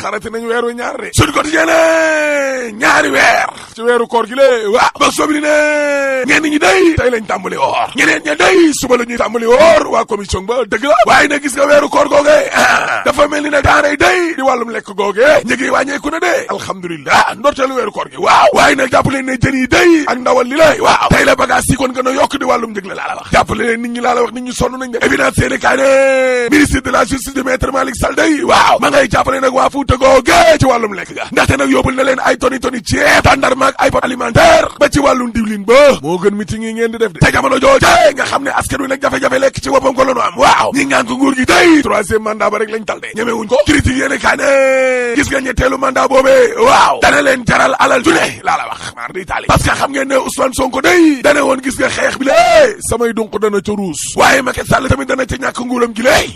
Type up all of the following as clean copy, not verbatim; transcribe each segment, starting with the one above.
xarati nañu weer wi ñaar de suñ ko tijee ñaari weer ci weeru koor gi lée waaw ba sobli ne ñenn ñi day tey lañ tàmbali woor ñeneen ña day suba la ñuy tàmbali woor waa commission ba dëgg la waaye nag gis nga weeru koor googee dafa mel ni nag daanay day di wàllum lekk googee njëgi wàññeeku na de alhamdulilah ndorteelu weeru koor gi waaw waaye nag jàppale ne jën yi day ak ndawal li lay waaw tey la bagage yi kon gën a yokk di wàllum njëg la laa la wax jàppale ne nit ñi laa la wax nit ñi sonn nañ de évidence seeni kaay ne ministre de la justice de maître Malick Sall day waaw ma ngay jàppale nag waa Fuuta googee ci wàllum lekk ga ndaxte nag yóbbul na leen ay toni ceeb tàndarma ak ay pot alimentaire ba ci wàllum diwlin ba moo gën meeting yi ngeen di def de te jamono jooje nga xam ne askan wi nag jafe-jafe lekk ci boppam ko la nu am waaw ñi ngaan ko nguur gi day troisième mandat ba rek lañ tal de ñemewuñ ko critique yéene kaa ne gis nga ñetteelu mandat boobee waaw dana leen jaral alal ju ne laa la wax maar di taali parce que xam ngeen ne Ousmane Sonko day dane woon gis nga xeex bi lée samay dunq dana ca ruus waaye Macky Sall tamit dana ca ñàkk nguuram gi lée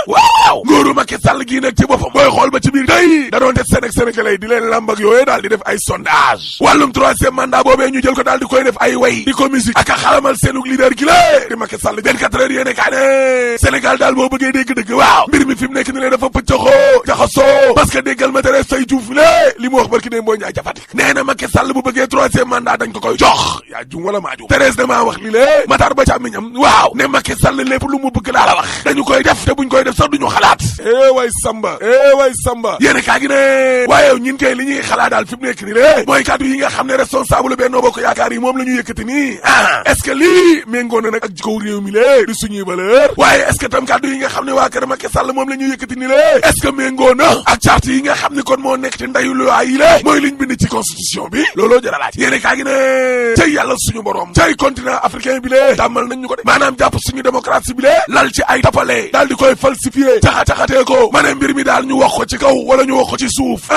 waaw nguuru Macky Sall gii nag ci boppam booy xool ba ci biir day da doon def Sénégalais di leen lamb ak yooyee daal di def ay sondage wàllum troisième mandat boobee ñu jël ko daal di koy def ay way di ko musique ak a xalamal seenug leader gi lée di Macky Sall 24 heures yéene kaa ne Sénégal daal boo bëggee dégg dëgg waaw mbir mi fi mu nekk ni lee dafa pëccaxoo jaxasoo parce que déggal ma Thérèse Faye Diouf lée li mu wax barki ne mboo ñaay jafatik nee na Macky Sall bu bëggee troisième mandat dañ ko koy jox yaa jum wala maa jum Thérèse damaa wax li lée Matar Ba càmmiñam waaw ne Macky Sall lépp lu mu bëgg laa la wax dañu koy def te buñ koy def sax duñu xalaat way Samba yéene kaa gi ne waaye ñin kay li ñuy xalaat daal fi mu nekk ni lée mooy kàddu yi nga xam ne responsable Benno Bokk Yaakaar yi moom la ñu yëkkati nii est-ce que lii méngoo na nag ak jikko réew mi lée di suñuy valeur waaye est-ce que tam kàddu yi nga xam ne waa kër Macky Sall moom la ñu yëkkati ni lée est-ce que méngoo na ak charte yi nga xam ne kon moo nekk ci ndayu loi yi lée mooy liñ bind ci constitution bi looloo jëralaat yéene kaa gi ne cay yàlla suñu borom cay continent africain bi lée tàmmal nañ ñu ko de maanaam jàpp suñu démocratie bi lée lal ci ay tapale daal di koy falsifié caxa-caxatee ko ma ne mbir mi daal ñu wax ko ci kaw wala ñu wax ko ci suuf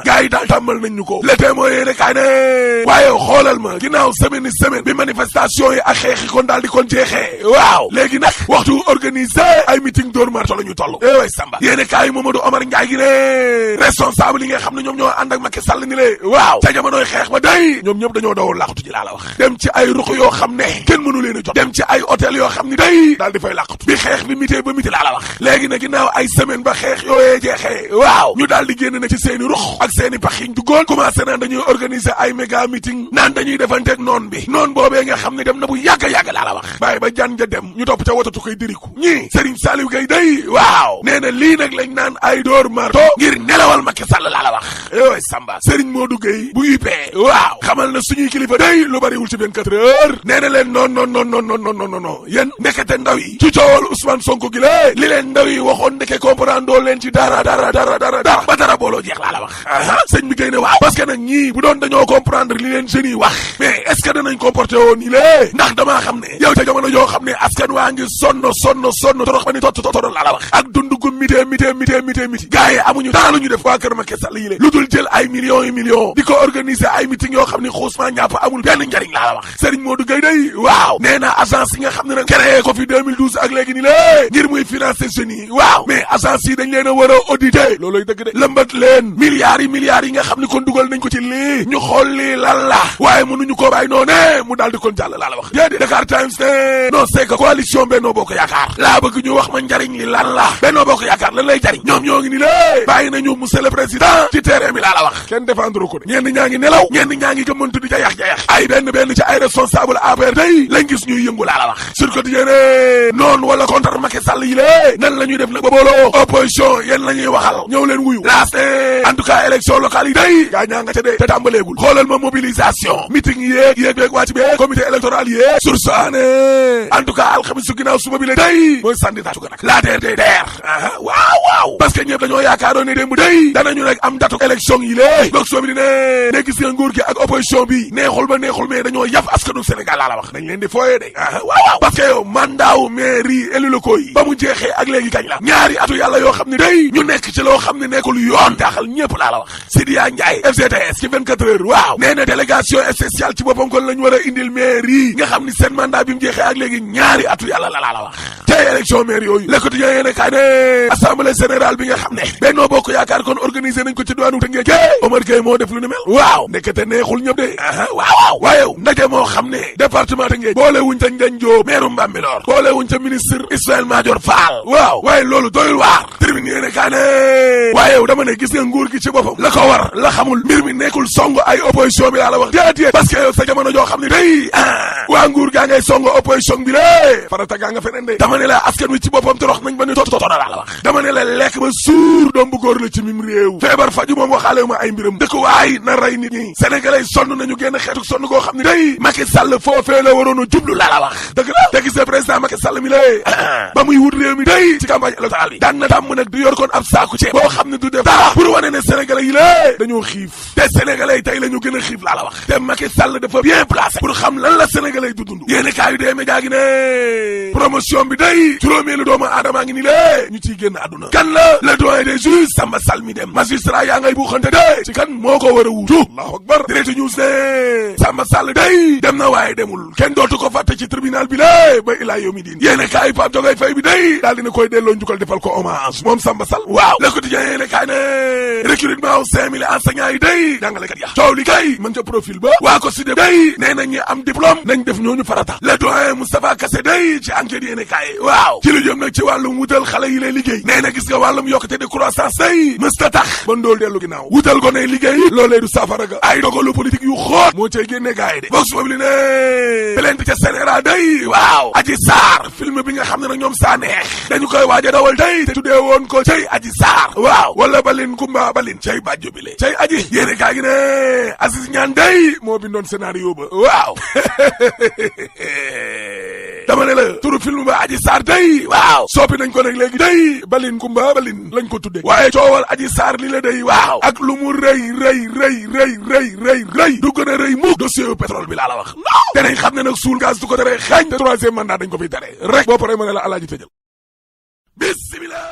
gars yi daal tàmmal nañ ñu ko le témoin yéene kaay ne waaye xoolal ma ginnaaw semaine bi manifestation yi ak xeex yi kon daal di kon jeexee waaw léegi nag waxtu organisé ay meeting dóor marto la ñu toll way Samba yéene kaay Mamadou Omar Ndiaye gi ne responsable yi nga xam ne ñoom ñoo ànd ak Macky Sall ni le waaw ca jamonoy xeex ba day ñoom ñëpp dañoo dawoon làqatu ji laa la wax dem ci ay ruq yoo xam ne kenn mënu leen a jot dem ci ay hôtel yoo xam ne day daal di fay làqatu bi xeex bi mité ba mité laa la wax léegi nag ginnaaw ay semaine ba xeex yooyee jeexee waaw ñu daal di génn na ci seeni ruq ak seeni pax yi ñu duggoon commencé naan dañuy organiser ay méga meeting naan dañuy defanteeg noon bi noon boobee nga xam ne dem na bu yàgg laa la wax bàyyi ba jan ja dem ñu topp ca watatu koy diriku ñii Serigne Saliou Gueye day waaw nee na lii nag lañ naan ay dóor marto ngir nelawal Macky Sall laa la wax way Samba Serigne Modou Gueye bu UP waaw xamal na suñuy kilifa day lu bariwul ci 24 heures nee na leen non yéen ndekete ndaw yi ci coowal Ousmane Sonko gi la li leen ndaw yi waxoon ndeke comprendre doo leen ci dara ba dara booloo jeex laa la wax sëñ bi Gueye ne waaw parce que nag ñii bu doon dañoo comprendre li leen jeunes yi wax mais est-ce que danañ comporté woon nii lée ndax damaa xam ne yow ca jamono joo xam ne askan waa ngi sonn torox ba ni torox laa la wax ak dundu gu miti gars yi amuñu dara lu ñu def waa kër Macky Sall yi lée lu dul jël ay millions di ko organiser ay meeting yoo xam ne xuusma ñàpp amul benn njariñ laa la wax Serigne Modou Gueye day waaw nee na agence yi nga xam ne nag créé ko fi 2012 ak léegi ni lée ngir muy financer jeunes yi waaw mais agence yi dañ leen a war a auditer looloy dëgg de lëmbat leen milliards yi nga xam ne kon dugal nañ ko ci lii ñu xool lii lan la waaye mënuñu koo bàyyi noonu mu daal di kon jàll laa la wax déedéet Dakar Times ne non c'est que coalition Benno Bokk Yaakaar laa bëgg ñu wax ma njariñ li lan la Benno Bokk Yaakaar lan lay jariñ ñoom ñoo ngi ni lée bàyyi nañu monsieur le président ci terrain bi laa la wax kenn défendre ko de ñenn ñaa ngi nelaw ñenn ñaa ngi gëmmantu di jayax ay benn ci ay responsable APR day lañ gis ñuy yëngu laa la wax sur quotidien noonu wala contre Macky Sall yi lée nan la ñuy def nag ba booloo opposition yéen la ñuy waxal ñëw leen wuyu laas en tout cas élection locale yi day gaa ñaa nga ca dee te tàmbaleegul xoolal ma mobilisation meeting yéeg wàcc bee comité électoral yéeg sursaane en tout cas alxamis su ginnaaw suba bi la day mooy sànni tàccu ko nag la DRDR waaw parce que ñëpp dañoo yaakaaroon ne démb day danañu nag am datu élection yi lée boog soo bi di ne gis nga nguur gi ak opposition bi neexul mais dañoo yaf askanu Sénégal laa la wax dañ leen di fooyee de waaw parce que yow mandat wu mairie élus locaux yi ba mu jeexee ak léegi kañ la ñaari atu yàlla yoo xam ne day ñu nekk ci loo xam ne nekkul yoon jaaxal ñëpp laa la wax Sidia Ndiaye FGTS ci 24 heures waaw nee na délégation spéciale ci boppam kon lañ war a indil mairie nga xam ni seen mandat bi mu jeexee ak léegi ñaari atu yàlla la wax tey élection maire yooyu Le Quotidien yéene kaay ne assemblée générale bi nga xam ne Benno Bokk Yaakaar kon organisé nañ ko ci diwaanu Tëngéej Omar Gueye moo def lu ni mel waaw ndekete neexul ñëpp de waaw waaye ndaje moo xam ne département Tëngéej boole wuñ ca Ndiagne Diop maire Mbambilor boole wuñ ca ministre Ismaïla Madior Fall waaw waaye loolu doyul waar tribune yéene kaa ne waaye yow dama ne gis nga nguur gi ci boppam la ko war la xamul mbir mi nekkul song ay opposition bi laa la wax déedéet parce que yow sa jamono joo xam ne day waa nguur gaa ngay song opposition bi lée farata gaa nga feneen de dama ne la askan wi ci boppam torox nañ ba ni toto laa la wax dama ne la lekk ba suur doom bu góor la ci mim réew feebar faju moom waxaale ma ay mbiram dëkk waay na rey nit ñi sénégalais sonn nañu génn xeetu sonn koo xam ne day Macky Sall foofee la waroon a jublu laa la wax dëgg la te gis nga président Macky Sall mi lée ba muy wut réew mi day ci campagne électorale bi daan na tàmm nag du yor koon ab saaku ceeb boo xam ne du def dara pour wane ne sénégalais yi lée dañoo xiif te sénégalais yi tey la ñu gën a xiif laa la wax te Macky Sall dafa bien placé pour xam lan la sénégalais yi du dund yéeni kaa yu dee média gi ne promotion bi day juróomeelu doomu aadamaa ngi ni lée ñu ciy génn àdduna kan la le doyen des juges Samba Sall mi dem magistrat yaa ngay buuxante de ci kan moo ko war a wuutu allahu akbar direct news ne Samba Sall day dem na waaye demul kenn dootu ko fàtte ci tribunal bi lée ba ilaa yow mi diin yéene kaay Pape Diogaye Faye bi day daal dina koy delloo njukkal defal ko hommage moom Samba Sall waaw le quotidien yéene kaay ne recrutement 5000 enseignants yi day jàngalekat ya coow li kay mën ca profil ba waa ko si de day nee nañ ñi am diplôme nañ def ñooñu farata le doyen Moustapha Kassé day ci enquête yéene kaay waaw ci lu jëm nag ci wàllum wutal xale yi lay liggéey nee na gis nga wàllum yokkute de croissance day mësta tax ba ndool dellu ginnaaw wutal ko ne liggéey loolee du saafara ga ay dogalu politique yu xóot moo cay génne gaay de vox populi ne plainte ca Sénégal day waaw Adji Sarr film bi nga xam ne nag ñoom saa neex dañu koy waaj a dawal day te tuddee woon ko cay Adji Sarr waaw wala balin kumba balin cay bàjjo bi le cay aji yéene kaa gi ne Aziz Ñaan day moo bindoon scénario ba waaw dama ne la turu film ba Adji Sarr day waaw soppi nañ ko nag léegi day balin kumba balin lañ ko tudde waaye coowal Adji Sarr li la day waaw ak lu mu rëy du gën a rëy mukk dossier yu pétrole bi laa la wax non te nañ xam ne nag suul gaz du ko tere xañ te troisième mandat dañ ko fiy tere rek boo paree ma ne la alaaji tëjal bismillah